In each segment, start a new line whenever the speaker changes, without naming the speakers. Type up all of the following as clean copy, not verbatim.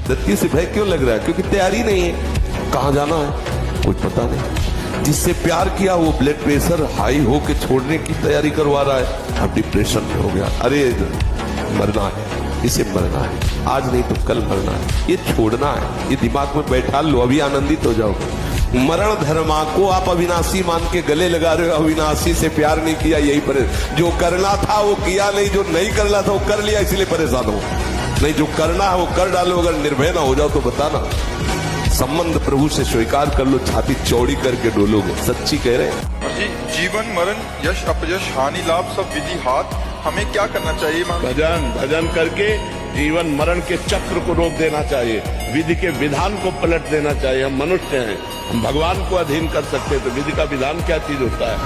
दत्ती से भय क्यों लग रहा है? क्योंकि तैयारी नहीं है। कहाँ जाना है कुछ पता नहीं। जिससे प्यार किया वो ब्लड प्रेशर हाई हो के छोड़ने की तैयारी करवा रहा है, अब डिप्रेशन में हो गया। अरे मरना है, इसे मरना है, आज नहीं तो कल मरना है, ये छोड़ना है, ये दिमाग में बैठा लो, अभी आनंदित हो जाओगे। मरण धर्मा को आप अविनाशी मान के गले लगा रहे हो। अविनाशी से प्यार नहीं किया, यही परेशान। जो करना था वो किया नहीं, जो नहीं करना था वो कर लिया, इसलिए परेशान हो। नहीं, जो करना है वो कर डालो। अगर निर्भय ना हो जाओ तो बताना, संबंध प्रभु से स्वीकार कर लो, छाती चौड़ी करके डोलोगे। सच्ची कह रहे हैं।
जीवन मरण यश अपयश हानि लाभ सब विधि हाथ, हमें क्या करना चाहिए?
भजन भजन करके जीवन मरण के चक्र को रोक देना चाहिए, विधि के विधान को पलट देना चाहिए। हम मनुष्य हैं, हम भगवान को अधीन कर सकते हैं, तो विधि का विधान क्या चीज होता है?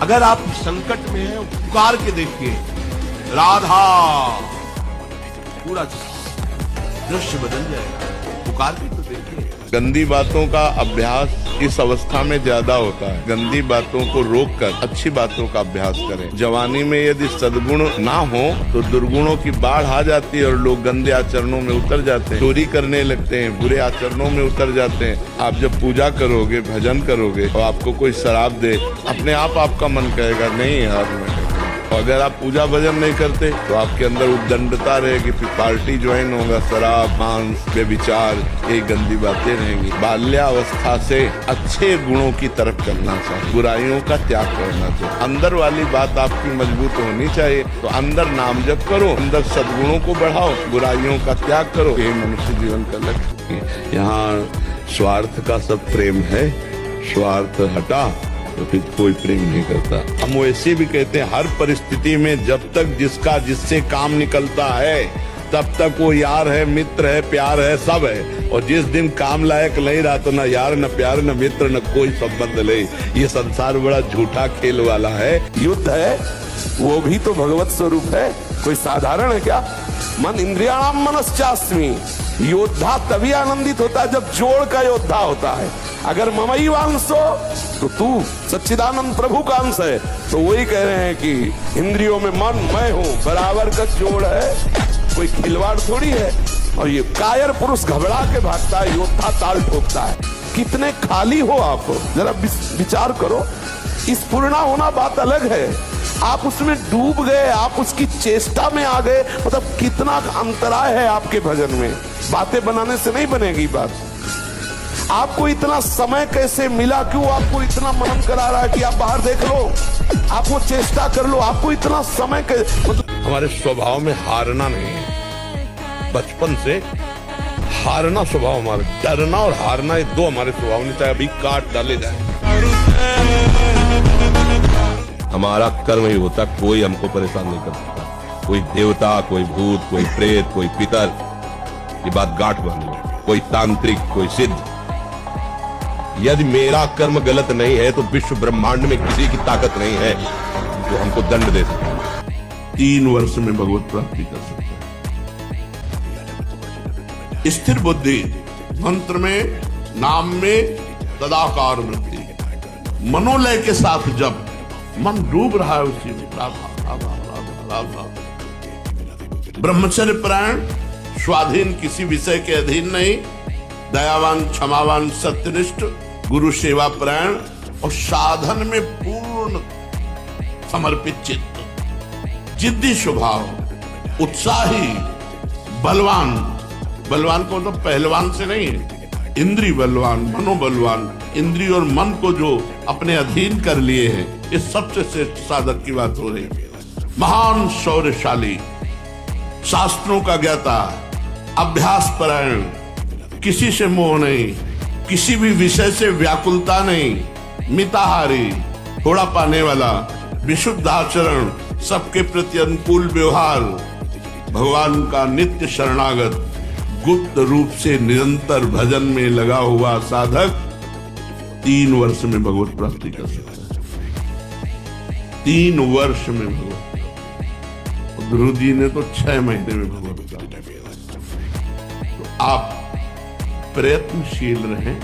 अगर आप संकट में हैं, पुकार के देखिए, राधा, पूरा दृश्य बदल जाएगा। पुकार के तो देखिए।
गंदी बातों का अभ्यास इस अवस्था में ज्यादा होता है। गंदी बातों को रोककर अच्छी बातों का अभ्यास करें। जवानी में यदि सद्गुण ना हो तो दुर्गुणों की बाढ़ आ जाती है और लोग गंदे आचरणों में उतर जाते हैं, चोरी करने लगते हैं, बुरे आचरणों में उतर जाते हैं। आप जब पूजा करोगे, भजन करोगे और आपको कोई शराब दे, अपने आप आपका मन कहेगा नहीं यार। और अगर आप पूजा भजन नहीं करते तो आपके अंदर उद्दंडता रहेगी, फिर पार्टी ज्वाइन होगा, शराब, मांस, बेविचार, ये गंदी बातें रहेंगी। बाल्यावस्था से अच्छे गुणों की तरफ चलना चाहिए, बुराइयों का त्याग करना चाहिए। अंदर वाली बात आपकी मजबूत होनी चाहिए, तो अंदर नाम जप करो, अंदर सद्गुणों को बढ़ाओ, बुराइयों का त्याग करो। ये मनुष्य जीवन का लक्ष्य है। यहाँ स्वार्थ का सब प्रेम है, स्वार्थ हटा तो फिर कोई प्रेम नहीं करता। हम वैसे भी कहते हैं, हर परिस्थिति में जब तक जिसका जिससे काम निकलता है तब तक वो यार है, मित्र है, प्यार है, सब है। और जिस दिन काम लायक नहीं रहा तो न यार, न प्यार, न मित्र, न कोई संबंध नहीं। ये संसार बड़ा झूठा खेल वाला है।
युद्ध है वो भी तो भगवत स्वरूप है, कोई साधारण है क्या? मन इंद्रियाणाम मनश्चास्मि। योद्धा तभी आनंदित होता है जब जोड़ का योद्धा होता है। अगर ममई वांसो तो तू सच्चिदानंद प्रभु का अंश है। तो वही कह रहे हैं कि इंद्रियों में मन मैं हूं, बराबर का जोड़ है, कोई खिलवाड़ थोड़ी है। और ये कायर पुरुष घबरा के भागता है, योद्धा ताल ठोकता है। कितने खाली हो आप, जरा विचार करो। इस पूर्णा होना बात अलग है, आप उसमें डूब गए, आप उसकी चेष्टा में आ गए, मतलब कितना अंतराय है आपके भजन में। बातें बनाने से नहीं बनेगी बात। आपको इतना समय कैसे मिला? क्यों आपको इतना मनन करा रहा है कि आप बाहर देख लो, आप वो चेष्टा कर लो, आपको इतना समय मतलब
हमारे स्वभाव में हारना नहीं है। बचपन से हारना स्वभाव हमारा, डरना और हारना ये दो हमारे स्वभाव में, चाहे अभी काट डाले जाए।
हमारा कर्म ही होता, कोई हमको परेशान नहीं कर सकता। कोई देवता, कोई भूत, कोई प्रेत, कोई पितर, ये बात गांठ बांध लो, कोई तांत्रिक, कोई सिद्ध। यदि मेरा कर्म गलत नहीं है तो विश्व ब्रह्मांड में किसी की ताकत नहीं है जो हमको दंड दे सके।
3 वर्ष में भगवत प्राप्ति कर सकते हैं। स्थिर बुद्धि, मंत्र में, नाम में तदाकार वृत्ति, मनोलय के साथ जब मन डूब रहा है उसी में, ब्रह्मचर्य परायण, स्वाधीन, किसी विषय के अधीन नहीं, दयावान, क्षमावान, सत्यनिष्ठ, गुरु सेवा परायण और साधन में पूर्ण समर्पित चित्त, जिद्दी स्वभाव, उत्साही, बलवान। बलवान को मतलब पहलवान से नहीं है, इंद्रिय बलवान, मनोबलवान, इंद्रिय और मन को जो अपने अधीन कर लिए हैं, ये सबसे श्रेष्ठ साधक की बात हो रही है। महान शौर्यशाली, शास्त्रों का ज्ञाता, अभ्यास परायण, किसी से मोह नहीं, किसी भी विषय से व्याकुलता नहीं, मिताहारी, थोड़ा पाने वाला, विशुद्ध आचरण, सबके प्रति अनुकूल व्यवहार, भगवान का नित्य शरणागत, गुप्त रूप से निरंतर भजन में लगा हुआ साधक 3 वर्ष में भगवत प्राप्ति कर सकता है। 3 वर्ष में भगवत। गुरु जी ने तो 6 महीने में भगवत प्राप्ति। तो आप प्रयत्नशील रहें,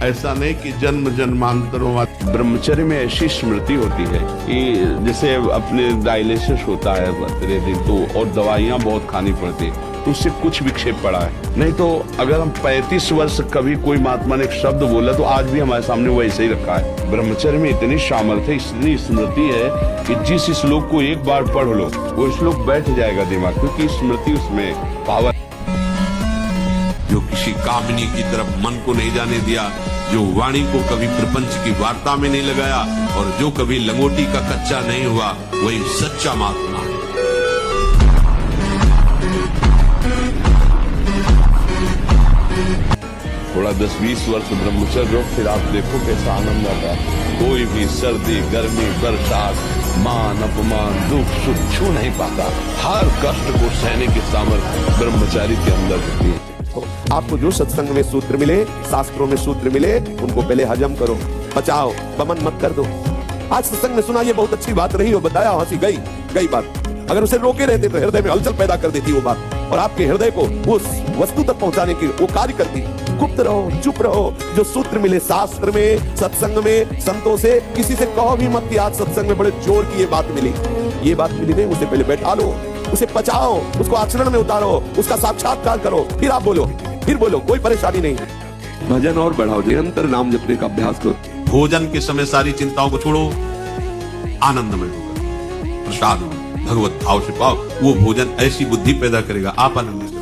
ऐसा नहीं कि जन्म जन्मांतरों
ब्रह्मचर्य में ऐसी स्मृति होती है कि जैसे अपने डायलिसिस होता है बतरे दिन तो, और दवाइयां बहुत खानी पड़ती है, तो उससे कुछ विक्षेप पड़ा है। नहीं तो अगर हम 35 वर्ष कभी कोई महात्मा ने एक शब्द बोला तो आज भी हमारे सामने वैसे ही रखा है। ब्रह्मचर्य में इतनी सामर्थ्य, इतनी स्मृति है कि जिस श्लोक को एक बार पढ़ लो वो श्लोक बैठ जाएगा दिमाग, क्योंकि स्मृति उसमें पावर।
जो किसी कामिनी की तरफ मन को नहीं जाने दिया, जो वाणी को कभी प्रपंच की वार्ता में नहीं लगाया, और जो कभी लंगोटी का कच्चा नहीं हुआ, वही सच्चा महात्मा है।
थोड़ा 10-20 वर्ष ब्रह्मचर्य रहो, फिर आप देखो कैसा आनंद आता है। कोई भी सर्दी, गर्मी, बरसात, मान, अपमान, दुख, सुख छू नहीं पाता। हर कष्ट को सहने की सामर्थ्य ब्रह्मचारी के अंदर होती है।
आपको जो सत्संग में सूत्र मिले, शास्त्रों में सूत्र मिले, उनको पहले हजम करो, पचाओ, बमन मत कर दो। आज सत्संग में सुना ये बहुत अच्छी बात रही हो, बताया, हंसी गई बात। अगर उसे रोके रहते तो हृदय में हलचल पैदा कर देती वो बात, और आपके हृदय को उस वस्तु तक पहुंचाने की वो कार्य करती। गुप्त रहो, चुप रहो। जो सूत्र मिले शास्त्र में, सत्संग में, संतों से, किसी से कहो भी मत कि आज सत्संग में बड़े जोर की ये बात मिली नहीं, उसे पहले बैठा लो, उसे पचाओ, उसको आचरण में उतारो, उसका साक्षात्कार करो, फिर आप बोलो, कोई परेशानी नहीं। भजन और बढ़ाओ, निरंतर नाम जपने का अभ्यास करो।
भोजन के समय सारी चिंताओं को छोड़ो, आनंदमय होकर प्रसाद भगवत भाव से पाओ। वो भोजन ऐसी बुद्धि पैदा करेगा, आप आनंदित हो।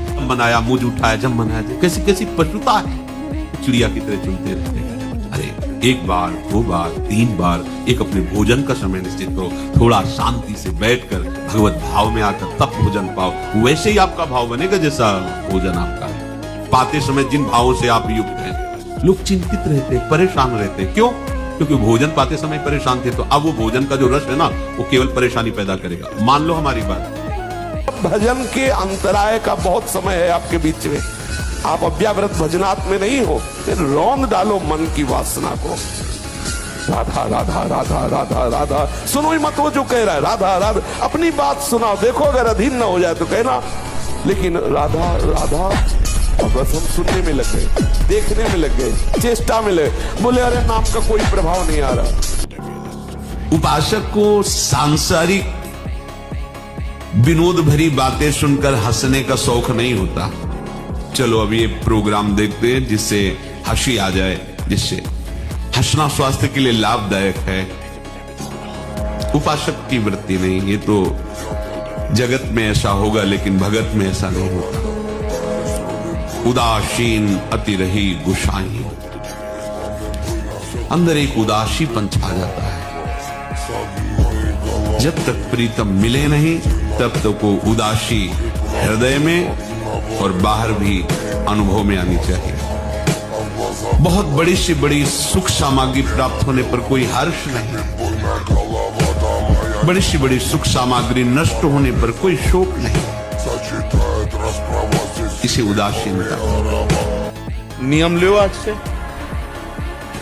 जब मनाया मुझ उठाया, जब मनाया, कैसी कैसी पशुता है, चिड़िया की तरह चुनते रहते हैं। अरे एक बार, 2 बार, 3 बार एक अपने भोजन का समय निश्चित करो। थोड़ा शांति से बैठकर भगवत भाव में आकर तब भोजन पाओ। वैसे ही आपका भाव बनेगा जैसा भोजन आपका है। पाते समय जिन भावों से आप युक्त हैं, लोग चिंतित रहते, परेशान रहते। क्यों? क्योंकि भोजन पाते समय परेशान थे। तो अब वो भोजन का जो रस है ना, वो केवल परेशानी पैदा करेगा। मान लो हमारी बात।
भजन के अंतराय का बहुत समय है आपके बीच में। आप अव्याव्रत भजनात् में नहीं हो, फिर रौंद डालो मन की वासना को। राधा राधा राधा राधा राधा सुनो ही मत वो जो कह रहा है, राधा राधा। अपनी बात सुनाओ, देखो अगर अधीन ना हो जाए तो कहना, लेकिन राधा राधा बस हम सुनने में लग गए, देखने में लग गए, चेष्टा में लगे, बोले अरे नाम का कोई प्रभाव नहीं आ रहा।
उपासक को सांसारिक विनोद भरी बातें सुनकर हंसने का शौक नहीं होता। चलो अब ये प्रोग्राम देखते हैं जिससे हंसी आ जाए, जिससे हंसना स्वास्थ्य के लिए लाभदायक है। उपासक की वृत्ति नहीं, ये तो जगत में ऐसा होगा, लेकिन भगत में ऐसा नहीं होता। उदासीन अति रही गुसाई, अंदर एक उदासीपन छा जाता है। जब तक प्रीतम मिले नहीं, तब तक वो उदासी हृदय में और बाहर भी अनुभव में आनी चाहिए। बहुत बड़ी से बड़ी सुख सामग्री प्राप्त होने पर कोई हर्ष नहीं, बड़ी से बड़ी सुख सामग्री नष्ट होने पर कोई शोक नहीं। इसे उदासीनता।
नियम लो आज से,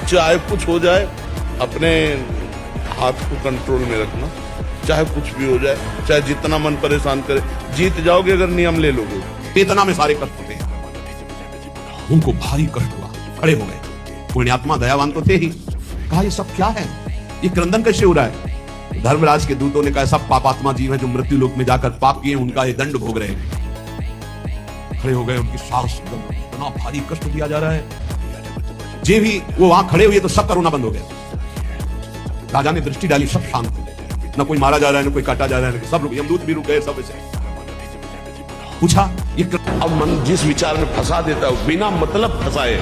चाहे कुछ हो जाए अपने हाथ को कंट्रोल में रखना, चाहे कुछ भी हो जाए, चाहे जितना मन परेशान करे, जीत जाओगे अगर नियम ले लोगे।
चेतना में सारे कष्ट होते हैं। उनको भारी कष्ट हुआ, खड़े हो गए। पुण्यात्मा दयावान तो थे ही। कहा ये सब क्या है, ये क्रंदन कैसे हो रहा है? धर्मराज के दूतों ने कहा सब पापात्मा जीव हैं जो मृत्यु लोक में जाकर पाप किए, उनका ये दंड भोग रहे हैं। खड़े हो गए, उनकी सांस इतना भारी कष्ट दिया जा रहा है। जे भी वो वहां खड़े हुए तो सब रोना बंद हो गया। राजा ने दृष्टि डाली, सब शांत हो गए। न कोई मारा जा रहा है, न कोई काटा जा रहा है, सब लोग, यमदूत भी रुक गए, सब ऐसे। पूछा ये
अब मन जिस विचार में फंसा देता है, बिना मतलब फंसाए,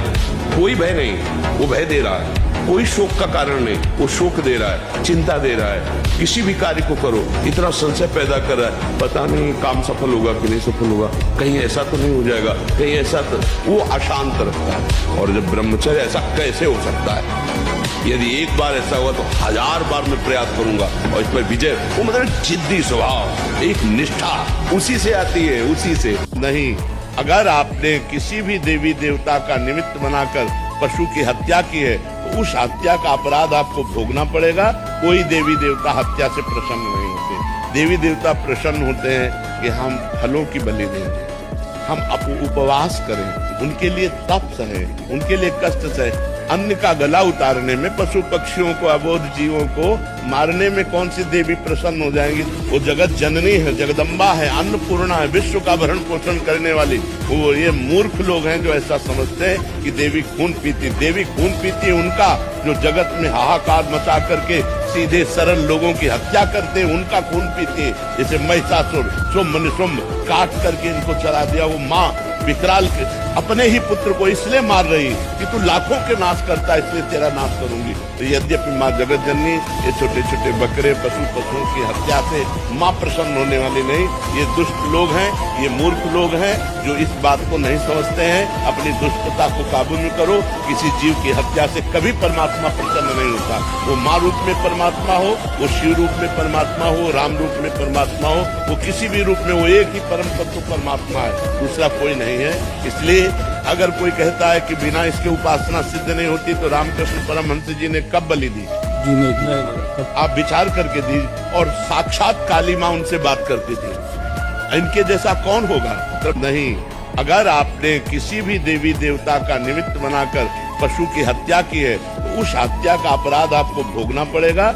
कोई भय नहीं, वो भय दे रहा है। कोई शोक का कारण नहीं, वो शोक दे रहा है, चिंता दे रहा है। किसी भी कार्य को करो, इतना संशय पैदा कर रहा है, पता नहीं काम सफल होगा कि नहीं सफल होगा, कहीं ऐसा तो नहीं हो जाएगा, कहीं ऐसा तो, वो अशांत रखता है। और जब ब्रह्मचर्य, ऐसा कैसे हो सकता है? यदि एक बार ऐसा हुआ तो 1000 बार मैं प्रयास करूंगा और इस पर विजय। वो मतलब जिद्दी स्वभाव, एक निष्ठा उसी से आती है, उसी से नहीं। अगर आपने किसी भी देवी देवता का निमित्त बनाकर पशु की हत्या की है, तो उस हत्या का अपराध आपको भोगना पड़ेगा। कोई देवी देवता हत्या से प्रसन्न नहीं होते। देवी देवता प्रसन्न होते हैं कि हम फलों की बलि देंगे, हम उपवास करें, उनके लिए तप सहे, उनके लिए कष्ट सहे। अन्न का गला उतारने में, पशु पक्षियों को, अबोध जीवों को मारने में कौन सी देवी प्रसन्न हो जाएंगी? वो जगत जननी है, जगदम्बा है, अन्नपूर्णा है, विश्व का भरण पोषण करने वाली। वो ये मूर्ख लोग हैं जो ऐसा समझते हैं कि देवी खून पीती। देवी खून पीती है उनका जो जगत में हाहाकार मचा करके सीधे सरल लोगों की हत्या करते हैं, उनका खून पीती है। जैसे महिषासुर शुंभ काट करके इनको चला दिया। वो माँ विकराल अपने ही पुत्र को इसलिए मार रही कि तू लाखों के नाश करता है, इसलिए तेरा नाश करूंगी। तो यद्यपि माँ जगत जननी ये छोटे छोटे बकरे पशुओं की हत्या से माँ प्रसन्न होने वाली नहीं। ये दुष्ट लोग हैं, ये मूर्ख लोग हैं जो इस बात को नहीं समझते हैं। अपनी दुष्टता को काबू में करो। किसी जीव की हत्या से कभी परमात्मा प्रसन्न नहीं होता। वो माँ रूप में परमात्मा हो, वो शिव रूप में परमात्मा हो, राम रूप में परमात्मा हो, वो किसी भी रूप में, वो एक ही परम तत्व परमात्मा है, दूसरा कोई नहीं है। इसलिए अगर कोई कहता है कि बिना इसके उपासना सिद्ध नहीं होती, तो रामकृष्ण परमहंस जी ने कब बलि दी? आप विचार करके दीजिए। और साक्षात काली माँ उनसे बात करती थी। इनके जैसा कौन होगा? मतलब नहीं। अगर आपने किसी भी देवी देवता का निमित्त बनाकर पशु की हत्या की है, तो उस हत्या का अपराध आपको भोगना पड़ेगा।